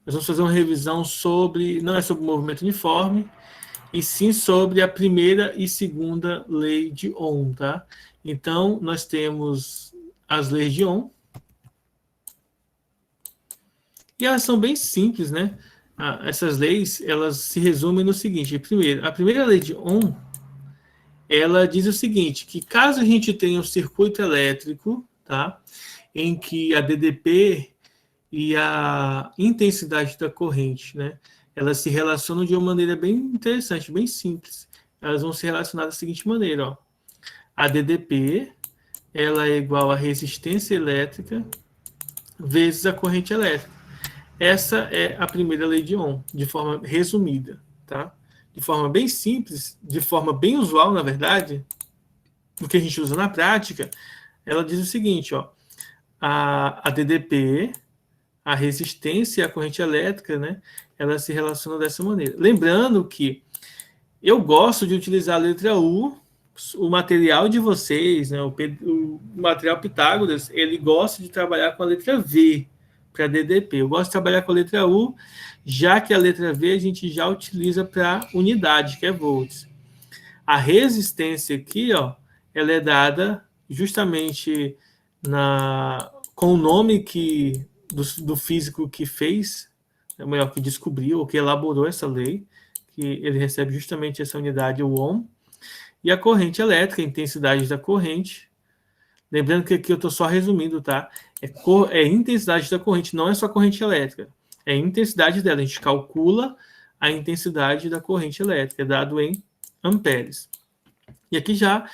Nós vamos fazer uma revisão sobre, não é sobre o movimento uniforme, e sim sobre a primeira e segunda lei de Ohm, tá? Então, nós temos as leis de Ohm, e elas são bem simples, né? Essas leis, elas se resumem no seguinte: primeiro, a primeira lei de Ohm, ela diz o seguinte, que caso a gente tenha um circuito elétrico, tá? Em que a DDP e a intensidade da corrente, né? Elas se relacionam de uma maneira bem interessante, bem simples. Elas vão se relacionar da seguinte maneira, ó. A DDP, ela é igual a resistência elétrica vezes a corrente elétrica. Essa é a primeira lei de Ohm, de forma resumida, tá? De forma bem simples, de forma bem usual, na verdade, do que a gente usa na prática, ela diz o seguinte, ó, a DDP, a resistência e a corrente elétrica, né, ela se relacionam dessa maneira. Lembrando que eu gosto de utilizar a letra U, o material de vocês, né, o material Pitágoras, ele gosta de trabalhar com a letra V para DDP. Eu gosto de trabalhar com a letra U, já que a letra V a gente já utiliza para unidade, que é volts. A resistência aqui, ó, ela é dada justamente com o nome do físico que fez, melhor, que descobriu ou que elaborou essa lei, que ele recebe justamente essa unidade, o Ohm, e a corrente elétrica, a intensidade da corrente. Lembrando que aqui eu estou só resumindo, tá? É intensidade da corrente, não é só corrente elétrica. É a intensidade dela. A gente calcula a intensidade da corrente elétrica, dado em amperes. E aqui já,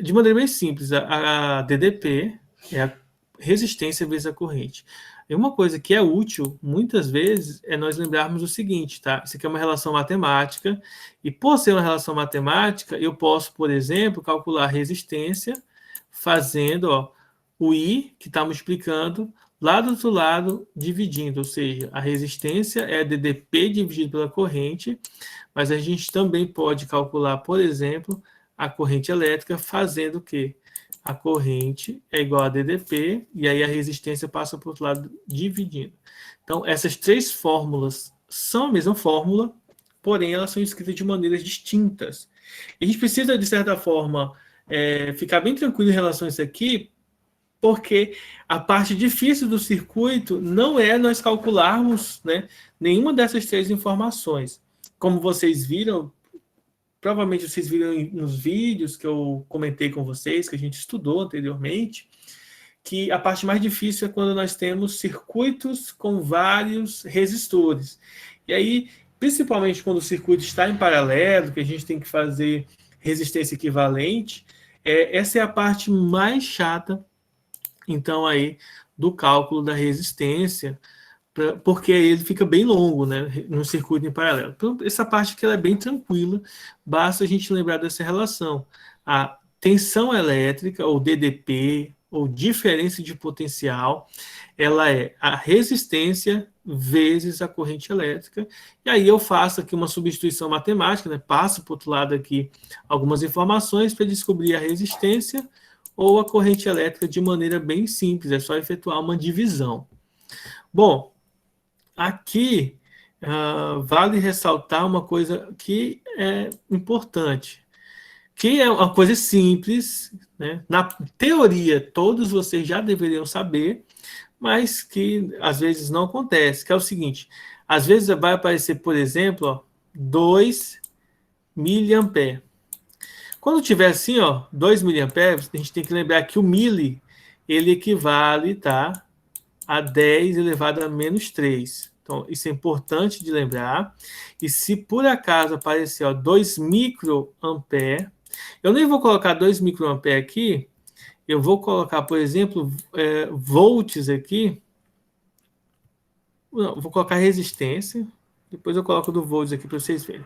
de maneira bem simples, a DDP é a resistência vezes a corrente. E uma coisa que é útil, muitas vezes, é nós lembrarmos o seguinte, tá? Isso aqui é uma relação matemática, e por ser uma relação matemática, eu posso, por exemplo, calcular a resistência fazendo, ó, o I, que está multiplicando, lá do outro lado, dividindo, ou seja, a resistência é DDP dividido pela corrente, mas a gente também pode calcular, por exemplo, a corrente elétrica fazendo o quê? A corrente é igual a DDP, e aí a resistência passa para o outro lado dividindo. Então, essas três fórmulas são a mesma fórmula, porém elas são escritas de maneiras distintas. E a gente precisa, de certa forma, ficar bem tranquilo em relação a isso aqui, porque a parte difícil do circuito não é nós calcularmos, né, nenhuma dessas três informações. Como vocês viram, provavelmente vocês viram nos vídeos que eu comentei com vocês, que a gente estudou anteriormente, que a parte mais difícil é quando nós temos circuitos com vários resistores. E aí, principalmente quando o circuito está em paralelo, que a gente tem que fazer resistência equivalente, essa é a parte mais chata, então, aí, do cálculo da resistência, porque ele fica bem longo, né, no circuito em paralelo. Então, essa parte aqui ela é bem tranquila, basta a gente lembrar dessa relação. A tensão elétrica, ou DDP, ou diferença de potencial, ela é a resistência vezes a corrente elétrica, e aí eu faço aqui uma substituição matemática, né, passo para o outro lado aqui algumas informações para descobrir a resistência ou a corrente elétrica de maneira bem simples, é só efetuar uma divisão. Bom, aqui vale ressaltar uma coisa que é importante, que é uma coisa simples, né? Na teoria todos vocês já deveriam saber, mas que às vezes não acontece, que é o seguinte, às vezes vai aparecer, por exemplo, ó, 2 miliamperes. Quando tiver assim, ó, 2 miliamperes, a gente tem que lembrar que o mili, ele equivale, tá, a 10 elevado a menos 3. Então, isso é importante de lembrar. E se por acaso aparecer, ó, 2 microampere, eu nem vou colocar 2 microampere aqui, eu vou colocar, por exemplo, volts aqui. Não, vou colocar resistência, depois eu coloco do volts aqui para vocês verem.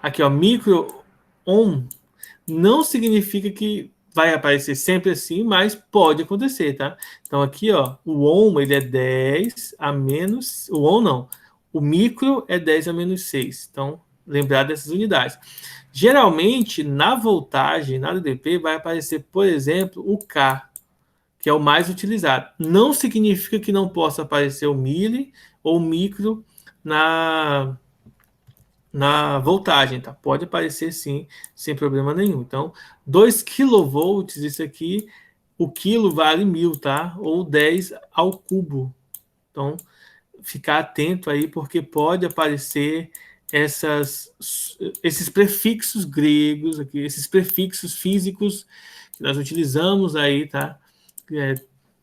Aqui, ó, micro ohm não significa que vai aparecer sempre assim, mas pode acontecer, tá? Então aqui, ó, o ohm ele é 10 a menos... O ohm não. O micro é 10 a menos 6. Então, lembrar dessas unidades. Geralmente, na voltagem, na DDP, vai aparecer, por exemplo, o K, que é o mais utilizado. Não significa que não possa aparecer o mili ou micro na voltagem, tá? Pode aparecer sim, sem problema nenhum. Então, 2 kV, isso aqui, o quilo vale 1000, tá? Ou 10 ao cubo. Então, ficar atento aí, porque pode aparecer esses prefixos gregos aqui, esses prefixos físicos que nós utilizamos aí, tá?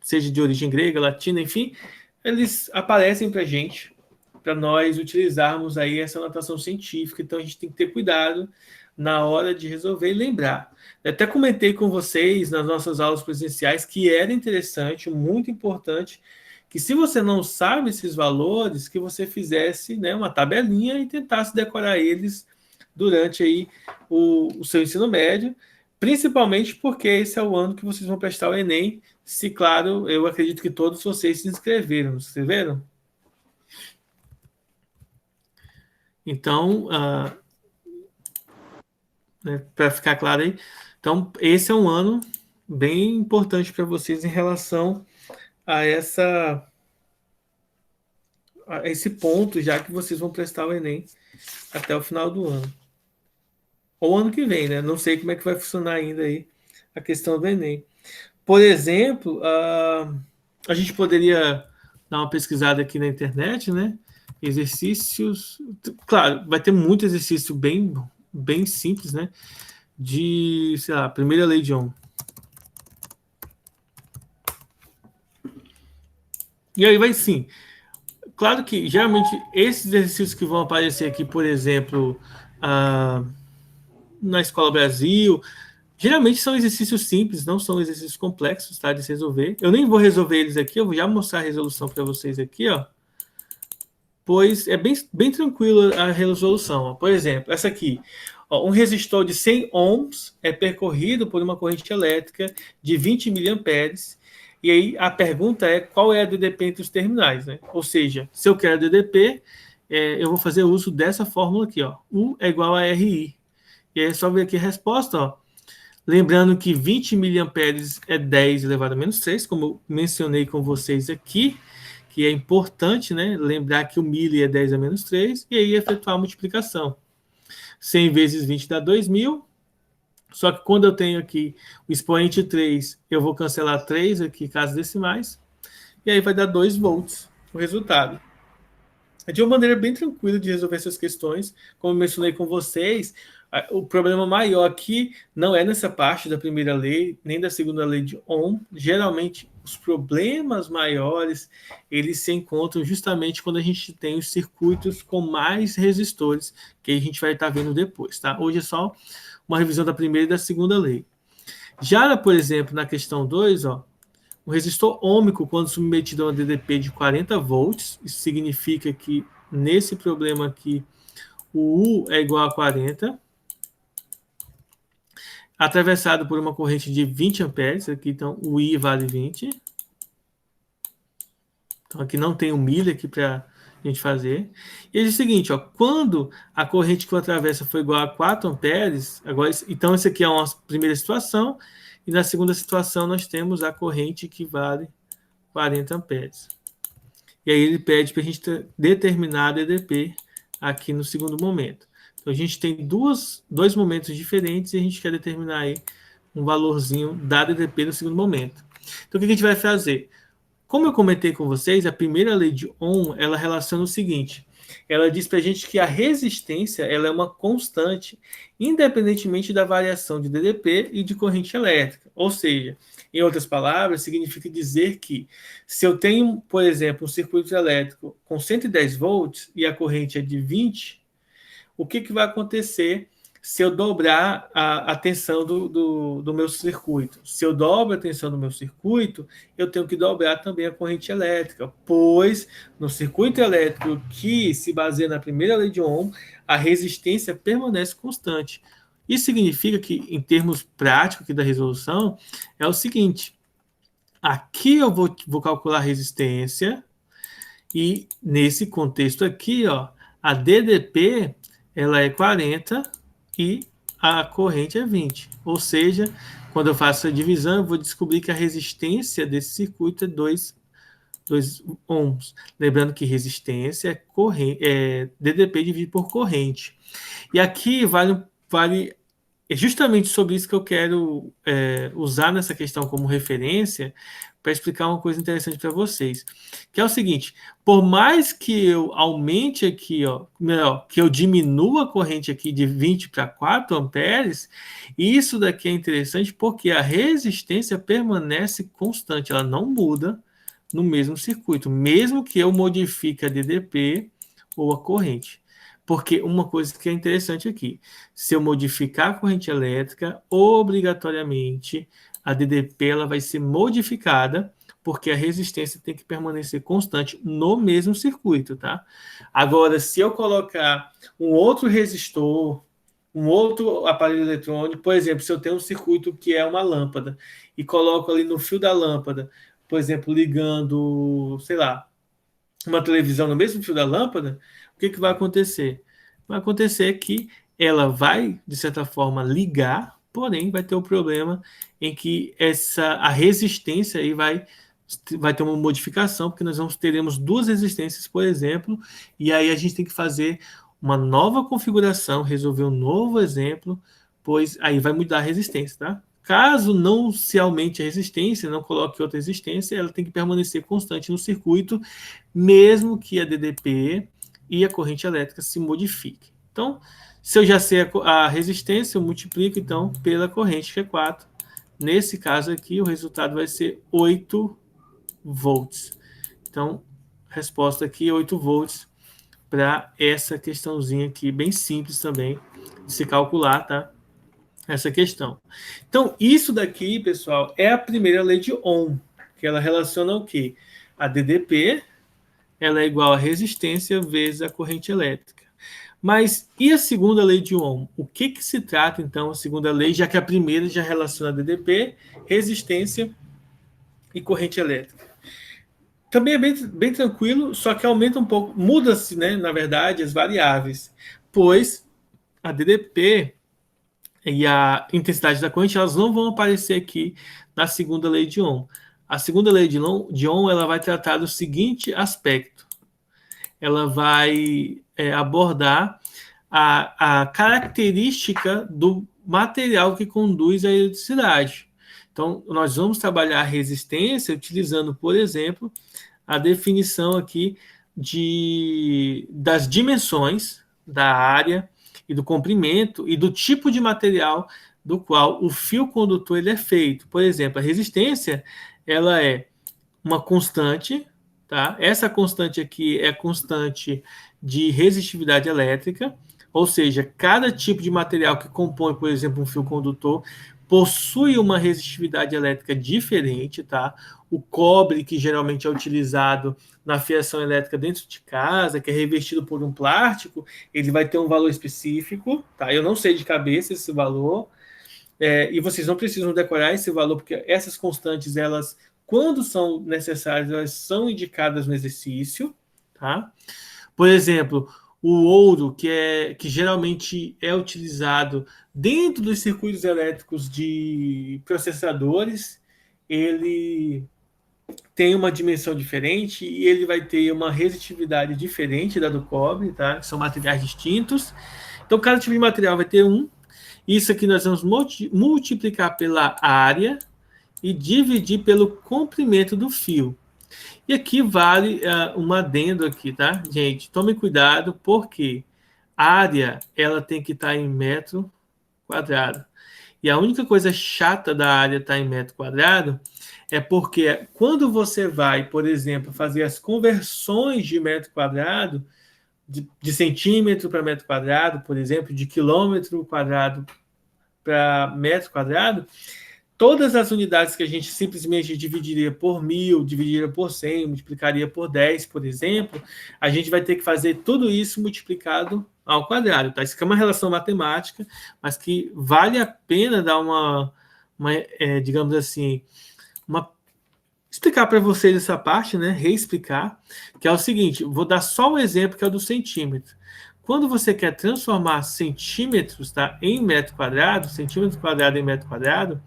Seja de origem grega, latina, enfim, eles aparecem para a gente, para nós utilizarmos aí essa notação científica. Então a gente tem que ter cuidado na hora de resolver e lembrar. Eu até comentei com vocês nas nossas aulas presenciais que era interessante, muito importante, que se você não sabe esses valores, que você fizesse, né, uma tabelinha e tentasse decorar eles durante aí o seu ensino médio, principalmente porque esse é o ano que vocês vão prestar o Enem. Se, claro, eu acredito que todos vocês se inscreveram. Se inscreveram? Então, né, para ficar claro aí, então esse é um ano bem importante para vocês em relação a esse ponto, já que vocês vão prestar o Enem até o final do ano. Ou ano que vem, né? Não sei como é que vai funcionar ainda aí a questão do Enem. Por exemplo, a gente poderia dar uma pesquisada aqui na internet, né? Exercícios. Claro, vai ter muito exercício bem simples, né? De, sei lá, primeira lei de Ohm. E aí vai sim. Claro que geralmente esses exercícios que vão aparecer aqui, por exemplo, na Escola Brasil, geralmente são exercícios simples, não são exercícios complexos, tá, de se resolver. Eu nem vou resolver eles aqui, eu vou já mostrar a resolução para vocês aqui, ó. Pois é bem tranquilo a resolução. Ó. Por exemplo, essa aqui. Ó, um resistor de 100 ohms é percorrido por uma corrente elétrica de 20 miliamperes. E aí a pergunta é qual é a DDP entre os terminais, né? Ou seja, se eu quero DDP, eu vou fazer uso dessa fórmula aqui, ó. U é igual a RI. E aí é só ver aqui a resposta, ó. Lembrando que 20 miliamperes é 10 elevado a menos 3, como eu mencionei com vocês aqui, que é importante, né, lembrar que o mili é 10 a menos 3, e aí efetuar a multiplicação. 100 vezes 20 dá 2.000, só que quando eu tenho aqui o expoente 3, eu vou cancelar 3 aqui, casas decimais, e aí vai dar 2 volts o resultado. É de uma maneira bem tranquila de resolver essas questões, como eu mencionei com vocês. O problema maior aqui não é nessa parte da primeira lei, nem da segunda lei de Ohm. Geralmente, os problemas maiores, eles se encontram justamente quando a gente tem os circuitos com mais resistores, que a gente vai estar vendo depois, tá? Hoje é só uma revisão da primeira e da segunda lei. Já, por exemplo, na questão 2, ó, o resistor ôhmico, quando submetido a uma DDP de 40 volts, isso significa que nesse problema aqui, o U é igual a 40, atravessado por uma corrente de 20 amperes, aqui então o I vale 20. Então aqui não tem um milho aqui para a gente fazer. E é o seguinte, ó, quando a corrente que o atravessa foi igual a 4 amperes, agora, então essa aqui é uma primeira situação, e na segunda situação nós temos a corrente que vale 40 amperes. E aí ele pede para a gente determinar a DDP aqui no segundo momento. Então a gente tem dois momentos diferentes e a gente quer determinar aí um valorzinho da DDP no segundo momento. Então o que a gente vai fazer? Como eu comentei com vocês, a primeira lei de Ohm, ela relaciona o seguinte, ela diz para a gente que a resistência ela é uma constante, independentemente da variação de DDP e de corrente elétrica. Ou seja, em outras palavras, significa dizer que se eu tenho, por exemplo, um circuito elétrico com 110 volts e a corrente é de 20, o que vai acontecer se eu dobrar a tensão do meu circuito? Se eu dobro a tensão do meu circuito, eu tenho que dobrar também a corrente elétrica, pois no circuito elétrico que se baseia na primeira lei de Ohm, a resistência permanece constante. Isso significa que, em termos práticos aqui da resolução, é o seguinte, aqui eu vou calcular a resistência e nesse contexto aqui, ó, a DDP ela é 40 e a corrente é 20. Ou seja, quando eu faço a divisão, eu vou descobrir que a resistência desse circuito é 2 ohms. Lembrando que resistência é DDP dividido por corrente. E aqui vale é justamente sobre isso que eu quero usar nessa questão como referência para explicar uma coisa interessante para vocês, que é o seguinte: por mais que eu aumente aqui, melhor, que eu diminua a corrente aqui de 20 para 4 amperes, isso daqui é interessante porque a resistência permanece constante, ela não muda no mesmo circuito, mesmo que eu modifique a DDP ou a corrente. Porque uma coisa que é interessante aqui, se eu modificar a corrente elétrica, obrigatoriamente a DDP ela vai ser modificada, porque a resistência tem que permanecer constante no mesmo circuito, tá? Agora, se eu colocar um outro resistor, um outro aparelho eletrônico, por exemplo, se eu tenho um circuito que é uma lâmpada e coloco ali no fio da lâmpada, por exemplo, ligando, sei lá, uma televisão no mesmo fio da lâmpada, o que vai acontecer? Vai acontecer que ela vai, de certa forma, ligar, porém vai ter o problema em que a resistência aí vai ter uma modificação, porque teremos duas resistências, por exemplo, e aí a gente tem que fazer uma nova configuração, resolver um novo exemplo, pois aí vai mudar a resistência, tá? Caso não se aumente a resistência, não coloque outra resistência, ela tem que permanecer constante no circuito, mesmo que a DDP e a corrente elétrica se modifiquem. Então, se eu já sei a resistência, eu multiplico então pela corrente, que é 4. Nesse caso aqui, o resultado vai ser 8 volts. Então, resposta aqui, 8 volts para essa questãozinha aqui, bem simples também de se calcular, tá? Essa questão. Então, isso daqui, pessoal, é a primeira lei de Ohm, que ela relaciona o quê? A DDP, ela é igual a resistência vezes a corrente elétrica. Mas e a segunda lei de Ohm? O que se trata, então, a segunda lei, já que a primeira já relaciona DDP, resistência e corrente elétrica? Também é bem tranquilo, só que aumenta um pouco, muda-se, né, na verdade, as variáveis, pois a DDP e a intensidade da corrente, elas não vão aparecer aqui na segunda lei de Ohm. A segunda lei de Ohm, ela vai tratar do seguinte aspecto. Ela vai abordar a característica do material que conduz a eletricidade. Então, nós vamos trabalhar a resistência utilizando, por exemplo, a definição aqui das dimensões da área e do comprimento e do tipo de material do qual o fio condutor ele é feito. Por exemplo, a resistência ela é uma constante, tá? Essa constante aqui é a constante de resistividade elétrica, ou seja, cada tipo de material que compõe, por exemplo, um fio condutor possui uma resistividade elétrica diferente, tá? O cobre, que geralmente é utilizado na fiação elétrica dentro de casa, que é revestido por um plástico, ele vai ter um valor específico, tá? Eu não sei de cabeça esse valor, e vocês não precisam decorar esse valor, porque essas constantes, elas, quando são necessárias, elas são indicadas no exercício, tá? Por exemplo, o ouro, que geralmente é utilizado dentro dos circuitos elétricos de processadores, ele tem uma dimensão diferente e ele vai ter uma resistividade diferente da do cobre, tá? Que são materiais distintos. Então, cada tipo de material vai ter um. Isso aqui nós vamos multiplicar pela área e dividir pelo comprimento do fio. E aqui vale um adendo aqui, tá? Gente, tome cuidado, porque a área ela tem que estar em metro quadrado. E a única coisa chata da área estar em metro quadrado é porque quando você vai, por exemplo, fazer as conversões de metro quadrado, de centímetro para metro quadrado, por exemplo, de quilômetro quadrado para metro quadrado, todas as unidades que a gente simplesmente dividiria por 1000, dividiria por 100, multiplicaria por 10, por exemplo, a gente vai ter que fazer tudo isso multiplicado ao quadrado, tá? Isso aqui é uma relação matemática, mas que vale a pena dar digamos assim, explicar para vocês essa parte, né? Reexplicar, que é o seguinte, vou dar só um exemplo que é o do centímetro. Quando você quer transformar centímetros, tá, em metro quadrado, centímetro quadrado em metro quadrado,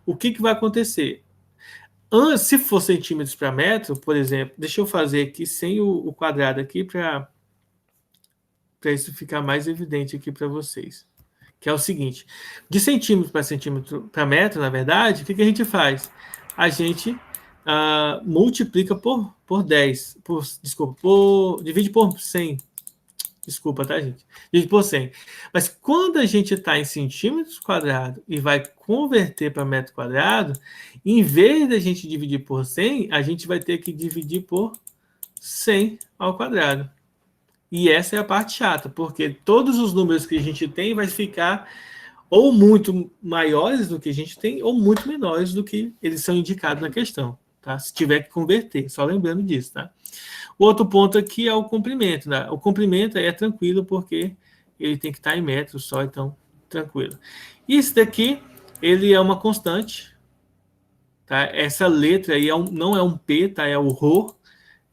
o que vai acontecer? Se for centímetros para metro, por exemplo, deixa eu fazer aqui sem o quadrado aqui para isso ficar mais evidente aqui para vocês. Que é o seguinte, de centímetro para metro, na verdade, o que a gente faz? A gente multiplica por 10, divide por 100. Desculpa, tá, gente? Divide por 100. Mas quando a gente está em centímetros quadrados e vai converter para metro quadrado, em vez da gente dividir por 100, a gente vai ter que dividir por 100 ao quadrado. E essa é a parte chata, porque todos os números que a gente tem vai ficar ou muito maiores do que a gente tem, ou muito menores do que eles são indicados na questão, tá? Se tiver que converter, só lembrando disso, tá? O outro ponto aqui é o comprimento, né? O comprimento é tranquilo, porque ele tem que estar em metros só, então tranquilo. E esse daqui, ele é uma constante, tá? Essa letra aí não é um P, tá? É o Rho,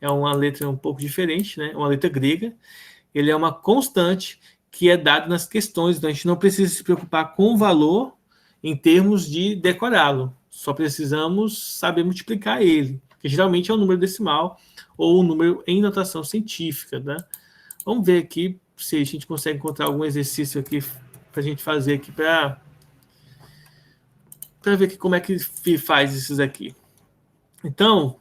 é uma letra um pouco diferente, né? Uma letra grega. Ele é uma constante que é dado nas questões, então a gente não precisa se preocupar com o valor em termos de decorá-lo. Só precisamos saber multiplicar ele, que geralmente é um número decimal ou um número em notação científica, né? Vamos ver aqui se a gente consegue encontrar algum exercício aqui para a gente fazer aqui para ver aqui como é que faz esses aqui. Então,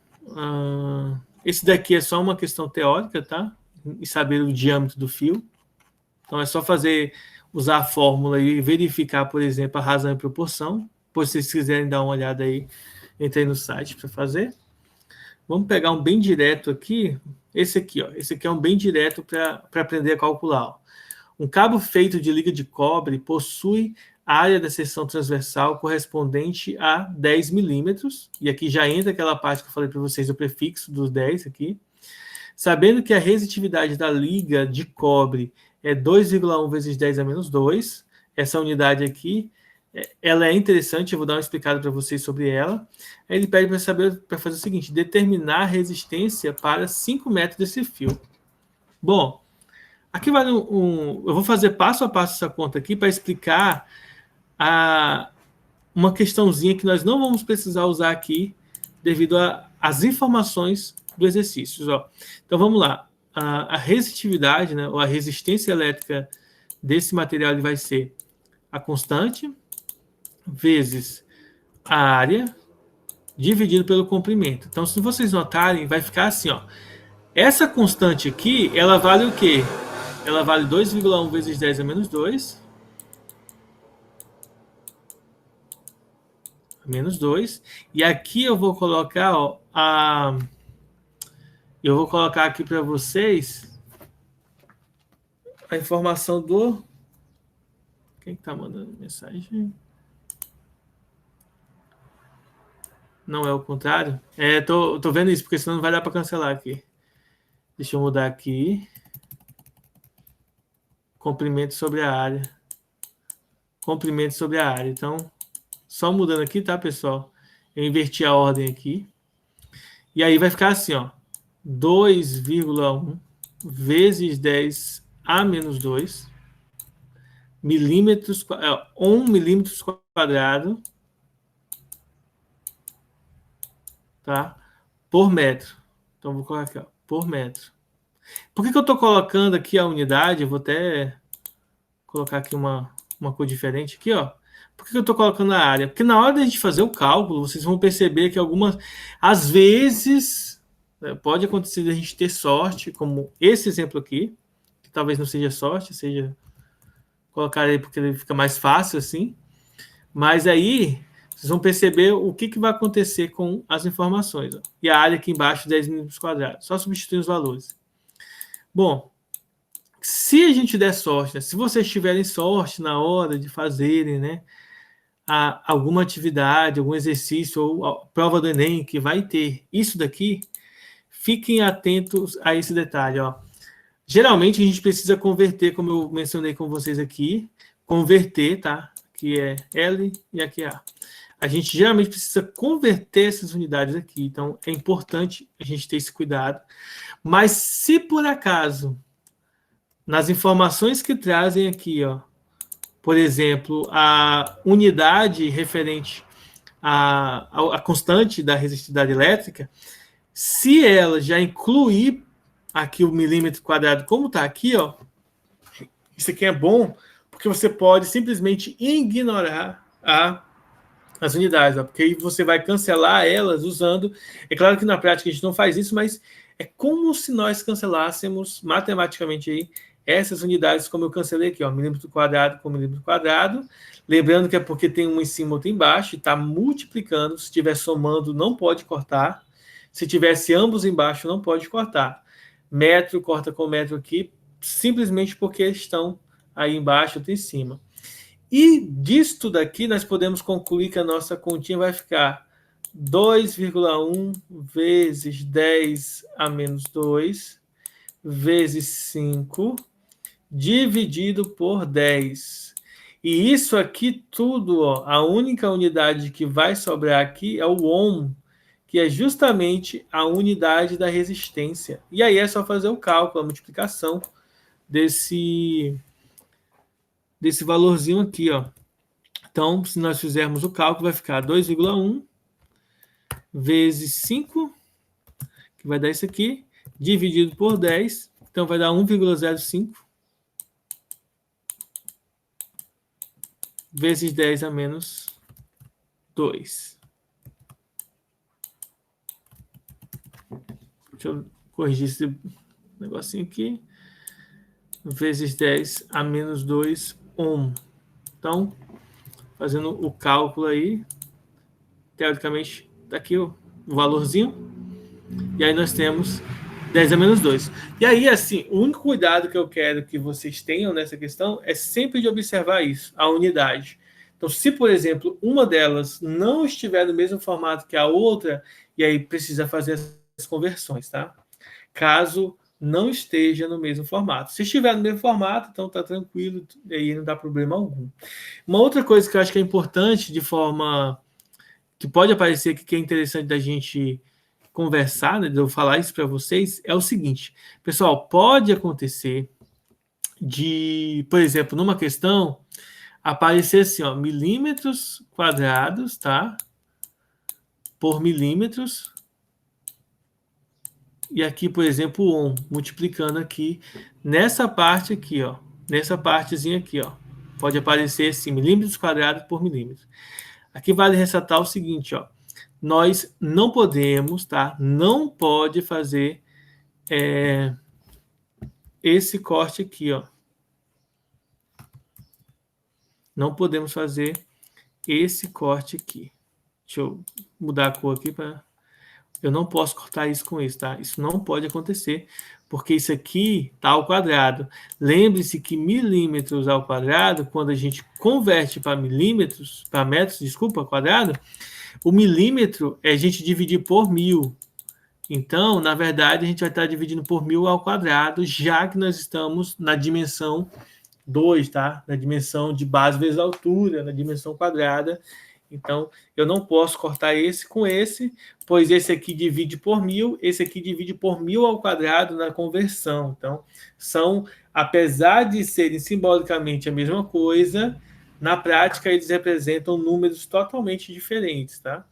esse daqui é só uma questão teórica, tá? E saber o diâmetro do fio. Então é só usar a fórmula e verificar, por exemplo, a razão e proporção. Depois, se vocês quiserem dar uma olhada aí, entrei no site para fazer. Vamos pegar um bem direto aqui. Esse aqui, ó. Esse aqui é um bem direto para aprender a calcular. Ó. Um cabo feito de liga de cobre possui a área da seção transversal correspondente a 10 milímetros. E aqui já entra aquela parte que eu falei para vocês do prefixo dos 10 aqui. Sabendo que a resistitividade da liga de cobre é 2,1 vezes 10 a menos 2, essa unidade aqui, ela é interessante, eu vou dar uma explicada para vocês sobre ela. Aí ele pede para fazer o seguinte, determinar a resistência para 5 metros desse fio. Bom, aqui vai eu vou fazer passo a passo essa conta aqui para explicar uma questãozinha que nós não vamos precisar usar aqui devido às informações do exercício. Ó. Então, vamos lá. A resistitividade, né, ou a resistência elétrica desse material ele vai ser a constante vezes a área dividido pelo comprimento. Então, se vocês notarem, vai ficar assim. Ó. Essa constante aqui, ela vale o quê? Ela vale 2,1 vezes 10 a menos 2. Menos 2. E aqui eu vou colocar ó, eu vou colocar aqui para vocês a informação do... Quem está mandando mensagem? Não é o contrário? Tô vendo isso, porque senão não vai dar para cancelar aqui. Deixa eu mudar aqui. Comprimento sobre a área. Comprimento sobre a área. Então, só mudando aqui, tá, pessoal? Eu inverti a ordem aqui. E aí vai ficar assim, ó. 2,1 vezes 10 a menos 2 milímetros, 1 milímetros quadrado, tá? Por metro. Então, vou colocar aqui, ó, por metro. Por que eu estou colocando aqui a unidade? Eu vou até colocar aqui uma cor diferente aqui, ó. Por que eu estou colocando a área? Porque na hora da gente fazer o cálculo, vocês vão perceber que às vezes, pode acontecer de a gente ter sorte, como esse exemplo aqui, que talvez não seja sorte, seja colocar aí porque ele fica mais fácil assim. Mas aí, vocês vão perceber o que vai acontecer com as informações. Ó. E a área aqui embaixo, 10 milímetros quadrados. Só substituir os valores. Bom, se a gente der sorte, né, se vocês tiverem sorte na hora de fazerem, né, alguma atividade, algum exercício ou a prova do Enem que vai ter isso daqui, fiquem atentos a esse detalhe. Ó. Geralmente a gente precisa converter, como eu mencionei com vocês aqui, converter, tá? Que é L e aqui é A. A gente geralmente precisa converter essas unidades aqui, então é importante a gente ter esse cuidado. Mas se por acaso, nas informações que trazem aqui, ó, por exemplo, a unidade referente a constante da resistividade elétrica, se ela já incluir aqui o milímetro quadrado, como está aqui, ó, isso aqui é bom, porque você pode simplesmente ignorar as unidades, ó, porque aí você vai cancelar elas usando. É claro que na prática a gente não faz isso, mas é como se nós cancelássemos matematicamente aí essas unidades, como eu cancelei aqui, ó, milímetro quadrado com milímetro quadrado. Lembrando que é porque tem um em cima e outro embaixo, e está multiplicando. Se estiver somando, não pode cortar. Se tivesse ambos embaixo, não pode cortar. Metro corta com metro aqui, simplesmente porque estão aí embaixo ou em cima. E disto daqui, nós podemos concluir que a nossa continha vai ficar 2,1 vezes 10 a menos 2 vezes 5 dividido por 10. E isso aqui tudo, ó, a única unidade que vai sobrar aqui é o ohm, que é justamente a unidade da resistência. E aí é só fazer o cálculo, a multiplicação desse valorzinho aqui, ó. Então, se nós fizermos o cálculo, vai ficar 2,1 vezes 5, que vai dar isso aqui, dividido por 10, então vai dar 1,05 vezes 10 a menos 2. Deixa eu corrigir esse negocinho aqui. Vezes 10 a menos 2 ohm. Então, fazendo o cálculo aí, teoricamente, está aqui o valorzinho. E aí nós temos 10 a menos 2. E aí, assim, o único cuidado que eu quero que vocês tenham nessa questão é sempre de observar isso, a unidade. Então, se, por exemplo, uma delas não estiver no mesmo formato que a outra, e aí precisa fazer as conversões, tá? Caso não esteja no mesmo formato. Se estiver no mesmo formato, então tá tranquilo, e aí não dá problema algum. Uma outra coisa que eu acho que é importante, de forma que pode aparecer aqui, que é interessante da gente conversar, né, de eu falar isso para vocês, é o seguinte, pessoal, pode acontecer de, por exemplo, numa questão, aparecer assim, ó, milímetros quadrados, tá? Por milímetros. E aqui, por exemplo, o ohm, multiplicando aqui, nessa parte aqui, ó, nessa partezinha aqui, ó, pode aparecer assim, milímetros quadrados por milímetro. Aqui vale ressaltar o seguinte, ó, nós não podemos, tá? Não pode fazer esse corte aqui, ó. Não podemos fazer esse corte aqui. Deixa eu mudar a cor aqui para... Eu não posso cortar isso com isso, tá? Isso não pode acontecer, porque isso aqui está ao quadrado. Lembre-se que milímetros ao quadrado, quando a gente converte para milímetros, para metros, desculpa, quadrado, o milímetro é a gente dividir por 1000. Então, na verdade, a gente vai estar dividindo por 1000 ao quadrado, já que nós estamos na dimensão 2, tá? Na dimensão de base vezes altura, na dimensão quadrada. Então, eu não posso cortar esse com esse, pois esse aqui divide por 1000, esse aqui divide por 1000 ao quadrado na conversão. Então, apesar de serem simbolicamente a mesma coisa, na prática eles representam números totalmente diferentes, tá?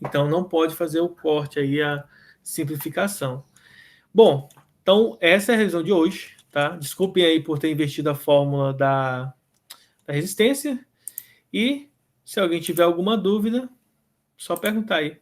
Então, não pode fazer o corte aí, a simplificação. Bom, então essa é a revisão de hoje, tá? Desculpem aí por ter invertido a fórmula da resistência. E se alguém tiver alguma dúvida, só perguntar aí.